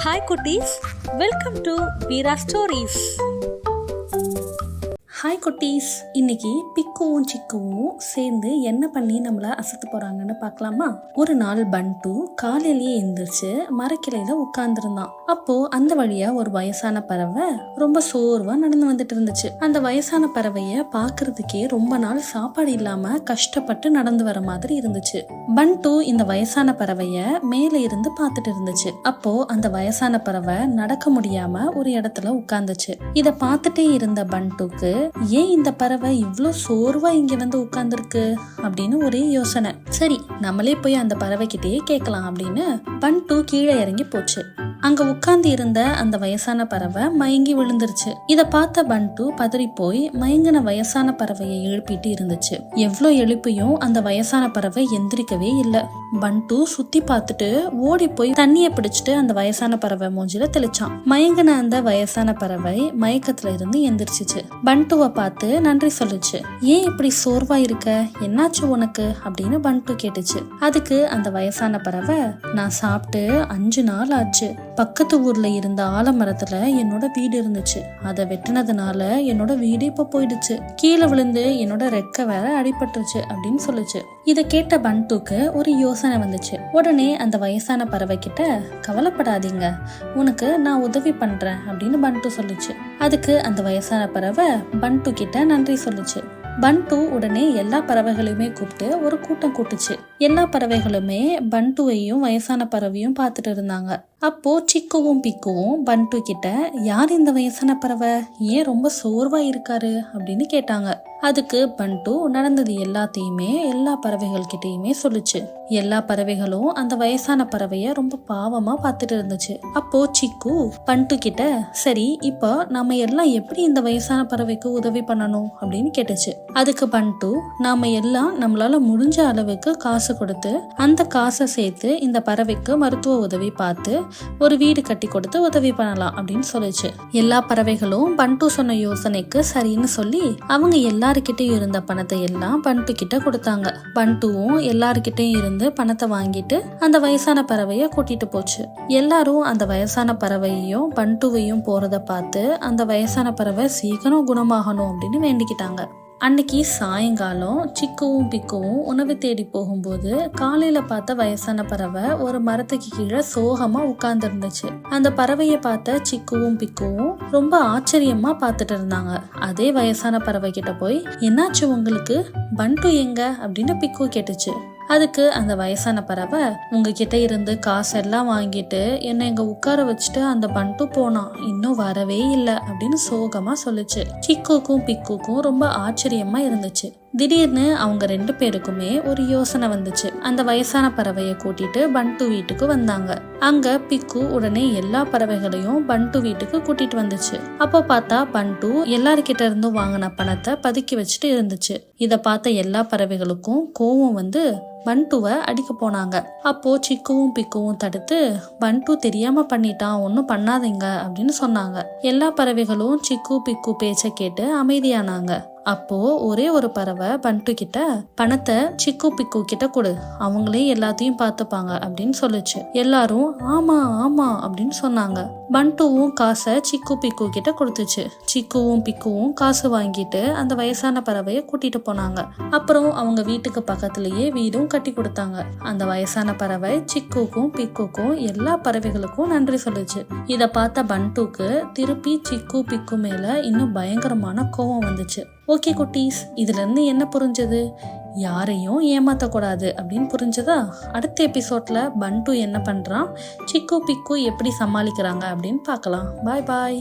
Hi குட்டீஸ், welcome to Veera stories. Hi குட்டீஸ், இன்னைக்கு பிக்குவும் சிக்குவும் சேர்ந்து என்ன பண்ணி நம்மள அசத்து போறாங்கன்னு பார்க்கலாமா? ஒரு நாள் பண்டு காலையிலேயே எந்திரிச்சு மரக்கிளையில உட்கார்ந்துருந்தான். அப்போ அந்த வழியா ஒரு வயசான பறவை ரொம்ப சோர்வா நடந்து வந்துட்டு இருந்துச்சு. அந்த வயசான பறவைய பாக்குறதுக்கே ரொம்ப நாள் சாப்பாடு இல்லாம கஷ்டப்பட்டு நடந்து வர மாதிரி இருந்துச்சு. பண்டு இந்த வயசான பறவைய மேல இருந்து பார்த்துட்டு இருந்துச்சு. அப்போ அந்த வயசான பறவை நடக்க முடியாம ஒரு இடத்துல உட்கார்ந்துச்சு. இத பார்த்துட்டே இருந்த பண்டுக்கு ஏன் இந்த பறவை இவ்ளோ சோர்வா இங்க வந்து உட்கார்ந்துருக்கு அப்படின்னு ஒரே யோசனை. சரி, நம்மளே போய் அந்த பறவை கிட்டே கேட்கலாம் அப்படின்னு பண்டு கீழே இறங்கி போச்சு. அங்க உட்கார்ந்து இருந்த அந்த வயசான பறவை மயங்கி விழுந்துருச்சு. இத பார்த்த பண்டு பதறி போய் மயங்கின வயசான பறவையை எழுப்பிட்டு இருந்துச்சு. எவ்வளவு எழுப்பியும் அந்த வயசான பறவை எந்திரிக்கவே இல்லை. பண்டு சுத்தி பார்த்துட்டு ஓடி போய் தண்ணிய பிடிச்சிட்டு அந்த வயசான பறவை மூஞ்சில தெளிச்சான். மயங்கின அந்த வயசான பறவை மயக்கத்துல இருந்து எந்திரிச்சிச்சு. பண்டுவை பார்த்து நன்றி சொல்லுச்சு. ஏன் இப்படி சோர்வா இருக்க, என்னாச்சு உனக்கு அப்படின்னு பண்டு கேட்டுச்சு. அதுக்கு அந்த வயசான பறவை, நான் சாப்பிட்டு 5 நாள் ஆச்சு. பக்கத்து ஊர்ல இருந்த ஆலமரத்துல என்னோட வீடு இருந்துச்சு. அதை வெட்டினதுனால என்னோட வீடு இப்ப போயிடுச்சு. கீழே விழுந்து என்னோட ரெக்க வேற அடிபட்டுருச்சு அப்படின்னு சொல்லுச்சு. இத கேட்ட பண்டுக்கு ஒரு யோசனை வந்துச்சு. உடனே அந்த வயசான பறவை கிட்ட, கவலைப்படாதீங்க, உனக்கு நான் உதவி பண்றேன் அப்படின்னு பண்டு சொல்லுச்சு. அதுக்கு அந்த வயசான பறவை பண்டு கிட்ட நன்றி சொல்லுச்சு. பண்டு உடனே எல்லா பறவைகளையுமே கூப்பிட்டு ஒரு கூட்டம் கூட்டுச்சு. எல்லா பறவைகளுமே பண்டுவையும் வயசான பறவையும் பார்த்துட்டு இருந்தாங்க. அப்போ சிக்குவும் பிக்குவும் பண்டு கிட்ட, யார் இந்த வயசான பறவை, ஏன் ரொம்ப சோர்வா இருக்காரு அப்படின்னு கேட்டாங்க. அதுக்கு பண்டு நடந்தது எல்லாத்தையுமே எல்லா பறவைகள் கிட்டயுமே சொல்லுச்சு. எல்லா பறவைகளும் அந்த வயசான பறவைய ரொம்ப பாவமா பார்த்துட்டு இருந்துச்சு. அப்போ சிக்கு பண்டு கிட்ட, சரி இப்போ நாம எல்லாம் எப்படி இந்த வயசான பறவைக்கு உதவி பண்ணணும் அப்படின்னு கேட்டுச்சு. அதுக்கு பண்டு, நாம எல்லாம் நம்மளால முடிஞ்ச அளவுக்கு காசு கொடுத்து அந்த காசை சேர்த்து இந்த பறவைக்கு மருத்துவ உதவி பார்த்து ஒரு வீடு கட்டி கொடுத்து உதவி பண்ணலாம் அப்படின்னு சொல்லுச்சு. எல்லா பறவைகளும் பண்டு சொன்ன யோசனைக்கு சரின்னு சொல்லி அவங்க எல்லாருக்கிட்டையும் இருந்த பணத்தை எல்லாம் பண்டு கிட்ட கொடுத்தாங்க. பண்டுவும் எல்லாருக்கிட்டையும் இருந்து பணத்தை வாங்கிட்டு அந்த வயசான பறவைய கூட்டிட்டு போச்சு. எல்லாரும் அந்த வயசான பறவையையும் பண்டுவையும் போறத பார்த்து அந்த வயசான பறவை சீக்கிரம் குணமாகணும் அப்படின்னு வேண்டிக்கிட்டாங்க. அன்னைக்கு சாயங்காலம் சிக்குவும் பிக்குவும் உணவு தேடி போகும்போது காலையில பார்த்த வயசான பறவை ஒரு மரத்துக்கு கீழே சோகமா உட்கார்ந்து இருந்துச்சு. அந்த பறவையை பார்த்த சிக்குவும் பிக்குவும் ரொம்ப ஆச்சரியமா பார்த்துட்டு இருந்தாங்க. அதே வயசான பறவை கிட்ட போய், என்னாச்சு உங்களுக்கு, பண்டு எங்க அப்படின்னு பிக்கு கேட்டுச்சு. அதுக்கு அந்த வயசான பறவை, உங்ககிட்ட இருந்து காசெல்லாம் வாங்கிட்டு என்னை இங்க உட்கார வச்சுட்டு அந்த பண்டு போனான், இன்னும் வரவே இல்லை அப்படின்னு சோகமா சொல்லுச்சு. சிக்குக்கும் பிக்குக்கும் ரொம்ப ஆச்சரியமா இருந்துச்சு. திடீர்னு அவங்க 2 பேருக்குமே ஒரு யோசனை வந்துச்சு. அந்த வயசான பறவைய கூட்டிட்டு பண்டு வீட்டுக்கு வந்தாங்க. அங்க பிக்கு உடனே எல்லா பறவைகளையும் பண்டு வீட்டுக்கு கூட்டிட்டு வந்துச்சு. அப்போ பார்த்தா பண்டு எல்லாருக்கிட்ட இருந்தும் வாங்கின பணத்தை பதுக்கி வச்சுட்டு இருந்துச்சு. இத பார்த்த எல்லா பறவைகளுக்கும் கோவம் வந்து பண்டுவை அடிக்க போனாங்க. அப்போ சிக்குவும் பிக்குவும் தடுத்து, பண்டு தெரியாம பண்ணிட்டான், ஒன்னும் பண்ணாதீங்க அப்படின்னு சொன்னாங்க. எல்லா பறவைகளும் சிக்கு பிக்கு பேச்ச கேட்டு அமைதியானாங்க. அப்போ ஒரே ஒரு பறவை பண்டு கிட்ட, பணத்தை சிக்கு பிக்கு கிட்ட கொடு, அவங்களே எல்லாத்தையும் பார்த்துப்பாங்க அப்படின்னு சொல்லுச்சு. எல்லாரும் ஆமா ஆமா அப்படின்னு சொன்னாங்க. பண்டுவும் காசை சிக்கு பிக்கு கிட்ட கொடுத்துச்சு. சிக்குவும் பிக்குவும் காசு வாங்கிட்டு அந்த வயசான பறவைய கூட்டிட்டு போனாங்க. அப்புறம் அவங்க வீட்டுக்கு பக்கத்திலேயே வீடும் கட்டி கொடுத்தாங்க. அந்த வயசான பறவை சிக்குக்கும் பிக்குக்கும் எல்லா பறவைகளுக்கும் நன்றி சொல்லுச்சு. இத பார்த்த பண்டுக்கு திருப்பி சிக்கு பிக்கு மேல இன்னும் பயங்கரமான கோவம் வந்துச்சு. ஓகே குட்டீஸ், இதுல இருந்து என்ன புரிஞ்சது, யாரையும் ஏமாத்தக்கூடாது அப்படின்னு புரிஞ்சதா? அடுத்த எபிசோட்ல பண்டு என்ன பண்றான், சிக்கு பிக்கு எப்படி சமாளிக்கிறாங்க அப்படின்னு பார்க்கலாம். பாய் பாய்.